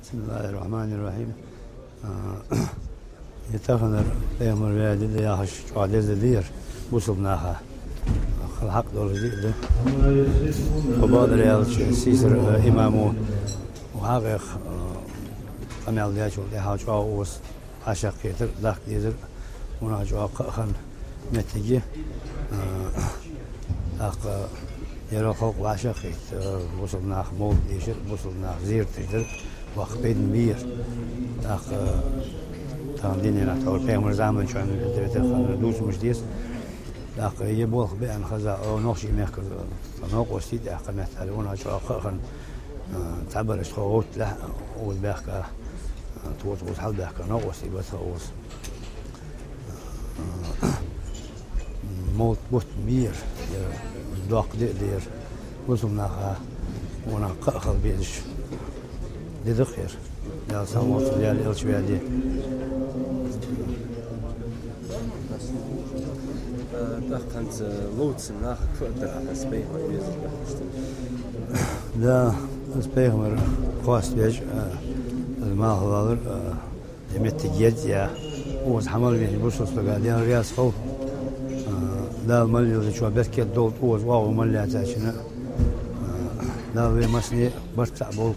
بسم الله الرحمن الرحيم. يتخنر بيمر بيادي اللي ياهش قادر دير بوصلناها الحق دول دي وبادر يا سيسر إمامه وحقيق قمال دياش ودي حاجة وس عشق كتير ذاك ديزر وناجوا قخن نتيجة أق يرى خلق عشق وصلنا مول ديشر وصلنا زير تجدر وقت بين بير أق تانديني نحتاج بيعمل زمان شو عن تبتخن دوس مش ديس أق يبوخ بأن خزا أو نقشي ميكر نقص تيد أق مثلا وناجوا قخن تعبر إشخاص له والباقي توصل حال باقي نقص يبقى توص موت بوت بير داق دير وصلنا ونا قخل بيدش دي ذخير يا ساموت يا الشوية دي أنت لوتس ناخذ فقدر على سبيه لا سبيه مر خاص بيج الماء هذا يمت جد يا وز حمل بيه بوسوس لقادين رياس خو لا ملي شو بسكت دول وز واو ملي عشان لا وي مسني برتع بول